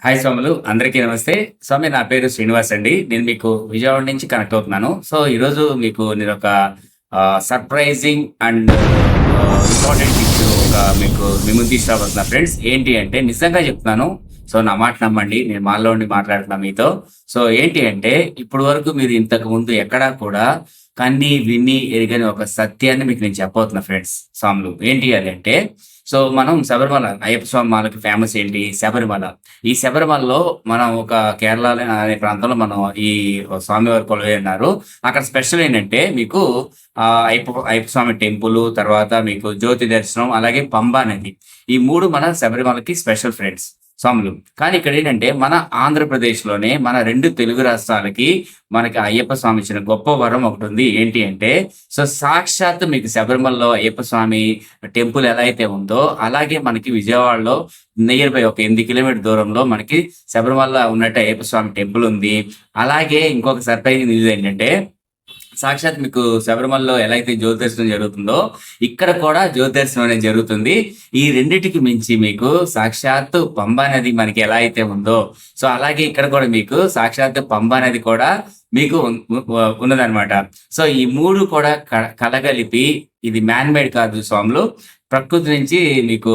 Hi స్వాములు, అందరికీ నమస్తే. స్వామి, నా పేరు శ్రీనివాస్ అండి. నేను మీకు విజయవాడ నుంచి కనెక్ట్ అవుతున్నాను. సో, ఈరోజు మీకు నేనొక సర్ప్రైజింగ్ అండ్ ఇంపార్టెంట్ ఇష్యూ మీకు మీ ముందు తీసుకురాబోతున్నా ఫ్రెండ్స్. ఏంటి అంటే నిజంగా చెప్తున్నాను. సో, నా మాట నమ్మండి. నేను మాలో ఉండి మాట్లాడుతున్నా మీతో. సో, ఏంటి అంటే ఇప్పటి వరకు మీరు ఇంతకు ముందు ఎక్కడా కూడా కన్ని, విని, ఎరుగని ఒక సత్యాన్ని మీకు నేను చెప్పబోతున్నా ఫ్రెండ్స్, స్వాములు. ఏంటి అది అంటే, సో మనం శబరిమల అయ్యప్ప స్వామి మాలకి ఫేమస్ ఏంటి? శబరిమల. ఈ శబరిమలలో మనం ఒక కేరళ అనే ప్రాంతంలో మనం ఈ స్వామివారి కొలువై ఉన్నారు. అక్కడ స్పెషల్ ఏంటంటే మీకు అయ్యప్ప స్వామి టెంపుల్, తర్వాత మీకు జ్యోతి దర్శనం, అలాగే పంబా నది. ఈ 3 మన శబరిమలకి స్పెషల్ ఫ్రెండ్స్, స్వాములు. కానీ ఇక్కడ ఏంటంటే మన ఆంధ్రప్రదేశ్‌లోనే మన 2 తెలుగు రాష్ట్రాలకి మనకి అయ్యప్ప స్వామి ఇచ్చిన గొప్ప వరం ఒకటుంది. ఏంటి అంటే, సో సాక్షాత్తు మీకు శబరిమలలో అయ్యప్ప స్వామి టెంపుల్ ఎలా అయితే ఉందో, అలాగే మనకి విజయవాడలో నియర్ బై ఒక 8 కిలోమీటర్ దూరంలో మనకి శబరిమల ఉన్నట్టు అయ్యప్ప స్వామి టెంపుల్ ఉంది. అలాగే ఇంకొక సర్ప్రైజింగ్ న్యూస్ ఏంటంటే, సాక్షాత్ మీకు శబరిమలలో ఎలా అయితే జ్యోతిర్దర్శనం జరుగుతుందో, ఇక్కడ కూడా జ్యోతిర్దర్శనం అనేది జరుగుతుంది. ఈ రెండిటికి మించి మీకు సాక్షాత్తు పంబా నది మనకి ఎలా అయితే ఉందో, సో అలాగే ఇక్కడ కూడా మీకు సాక్షాత్తు పంబా నది కూడా మీకు ఉన్నదనమాట. సో ఈ 3 కూడా కలగలిపి ఇది మ్యాన్ మేడ్ కాదు స్వాములు. ప్రకృతి నుంచి మీకు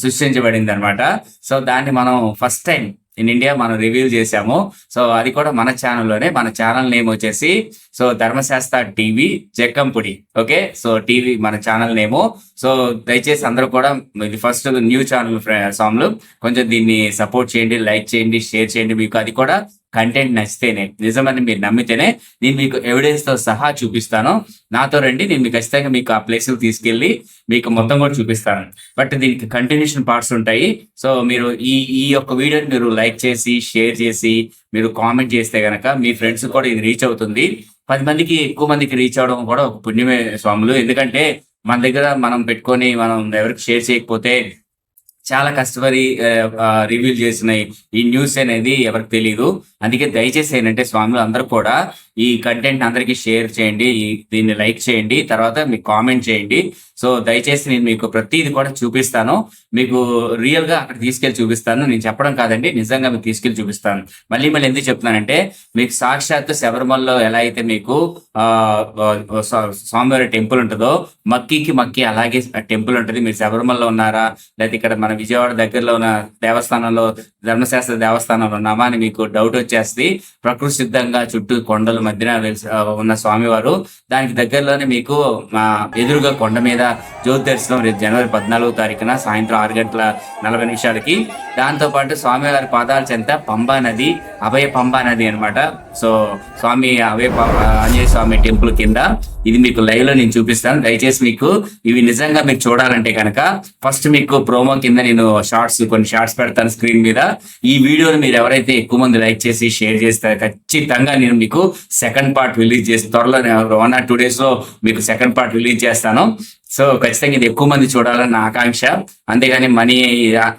సృష్టించబడింది అనమాట. సో దాన్ని మనం ఫస్ట్ టైం ఇన్ ఇండియా మనం రివీల్ చేశాము. సో అది కూడా మన ఛానల్లోనే. మన ఛానల్ నేమ్ వచ్చేసి సో ధర్మశాస్త్ర TV Jakkampudi. Okay, so TV మన ఛానల్ నేము. సో దయచేసి అందరూ కూడా ఇది ఫస్ట్ న్యూ ఛానల్ స్వాములు, కొంచెం దీన్ని సపోర్ట్ చేయండి, లైక్ చేయండి, షేర్ చేయండి. మీకు అది కూడా కంటెంట్ నచ్చితేనే, నిజమని మీరు నమ్మితేనే నేను మీకు ఎవిడెన్స్ తో సహా చూపిస్తాను. నాతో రండి, నేను మీకు ఖచ్చితంగా మీకు ఆ ప్లేస్ తీసుకెళ్ళి మీకు మొత్తం కూడా చూపిస్తాను. బట్ దీనికి కంటిన్యూషన్ పార్ట్స్ ఉంటాయి. సో మీరు ఈ ఈ యొక్క వీడియోని మీరు లైక్ చేసి, షేర్ చేసి, మీరు కామెంట్ చేస్తే గనక మీ ఫ్రెండ్స్ కూడా ఇది రీచ్ అవుతుంది. 10 మందికి ఎక్కువ మందికి రీచ్ అవడం కూడా ఒక పుణ్యమే స్వాములు. ఎందుకంటే మన దగ్గర మనం పెట్టుకొని మనం ఎవరికి షేర్ చేయకపోతే చాలా కష్టపడి రివీల్ చేసిన ఈ న్యూస్ అనేది ఎవరికి తెలియదు. అందుకే దయచేసి ఏంటంటే స్వాములు అందరూ కూడా ఈ కంటెంట్ అందరికీ షేర్ చేయండి, దీన్ని లైక్ చేయండి, తర్వాత మీకు కామెంట్ చేయండి. సో దయచేసి నేను మీకు ప్రతిది కూడా చూపిస్తాను. మీకు రియల్ గా అక్కడ తీసుకెళ్లి చూపిస్తాను. నేను చెప్పడం కాదండి, నిజంగా మీకు తీసుకెళ్లి చూపిస్తాను. మళ్ళీ ఎందుకు చెప్తున్నానంటే, మీకు సాక్షాత్తు శబరిమలలో ఎలా అయితే మీకు స్వామివారి టెంపుల్ ఉంటుందో, మక్కి అలాగే టెంపుల్ ఉంటుంది. మీరు శబరిమలలో ఉన్నారా, లేకపోతే ఇక్కడ మన విజయవాడ దగ్గరలో ఉన్న దేవస్థానంలో, ధర్మశాస్త్ర దేవస్థానంలో ఉన్నామా అని మీకు డౌట్ వచ్చేస్తుంది. ప్రకృతి సిద్ధంగా చుట్టూ కొండల మధ్యన ఉన్న స్వామివారు, దానికి దగ్గరలోనే మీకు ఎదురుగా కొండ మీద జ్యోతి దర్శనం రేపు జనవరి 14వ తారీఖున సాయంత్రం 6:40 దాంతో పాటు స్వామివారి పాదాల చెంత పంబా నది, అభయ పంబా నది అనమాట. సో స్వామి ఆంజనేయ స్వామి టెంపుల్ కింద ఇది మీకు లైవ్ లో నేను చూపిస్తాను. దయచేసి మీకు ఇవి నిజంగా మీరు చూడాలంటే కనుక ఫస్ట్ మీకు ప్రోమో కింద నేను కొన్ని షార్ట్స్ పెడతాను స్క్రీన్ మీద. ఈ వీడియోని మీరు ఎవరైతే ఎక్కువ మంది లైక్ చేసి షేర్ చేస్తారు, ఖచ్చితంగా నేను మీకు సెకండ్ పార్ట్ రిలీజ్ చేసి త్వరలో 1 or 2 days లో మీకు సెకండ్ పార్ట్ రిలీజ్ చేస్తాను. సో ఖచ్చితంగా ఇది ఎక్కువ మంది చూడాలని నా ఆకాంక్ష. అంతేగాని మనీ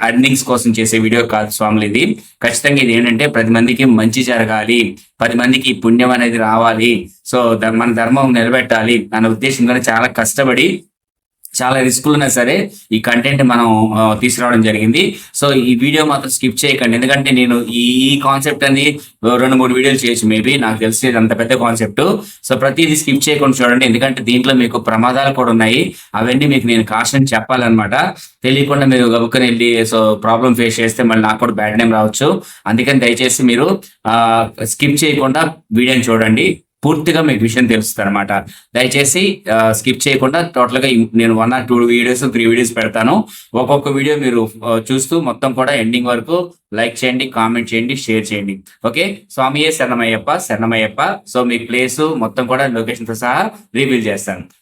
అర్నింగ్స్ కోసం చేసే వీడియో కాదు స్వాములు ఇది. ఖచ్చితంగా ఇది ఏంటంటే 10 మందికి మంచి జరగాలి, 10 మందికి పుణ్యం అనేది రావాలి, సో మన ధర్మం నిలబెట్టాలి అన్న ఉద్దేశంతో చాలా కష్టపడి, చాలా రిస్కులు ఉన్నా సరే ఈ కంటెంట్ మనం తీసుకురావడం జరిగింది. సో ఈ వీడియో మాత్రం స్కిప్ చేయకండి. ఎందుకంటే నేను ఈ కాన్సెప్ట్ అని 2-3 వీడియోలు చేయొచ్చు మేబీ, నాకు తెలిసి అంత పెద్ద కాన్సెప్ట్. సో ప్రతిదీ స్కిప్ చేయకుండా చూడండి, ఎందుకంటే దీంట్లో మీకు ప్రమాదాలు కూడా ఉన్నాయి. అవన్నీ మీకు నేను కాషన్ చెప్పాలన్నమాట. తెలియకుండా మీరు గబుక్కని వెళ్ళి సో ప్రాబ్లం ఫేస్ చేస్తే మళ్ళీ నాకు కూడా బ్యాడ్ నేమ్ రావచ్చు. అందుకని దయచేసి మీరు స్కిప్ చేయకుండా వీడియోని చూడండి, పూర్తిగా మీకు విషయం తెలుస్తుంది అనమాట. దయచేసి స్కిప్ చేయకుండా టోటల్ గా నేను 1 or 2 వీడియోస్ 3 వీడియోస్ పెడతాను. ఒక్కొక్క వీడియో మీరు చూస్తూ మొత్తం కూడా ఎండింగ్ వరకు లైక్ చేయండి, కామెంట్ చేయండి, షేర్ చేయండి. ఓకే, స్వామియే శరణమయ్యప్ప. సో మీ ప్లేస్ మొత్తం కూడా లొకేషన్ తో సహా రివీల్ చేస్తాను.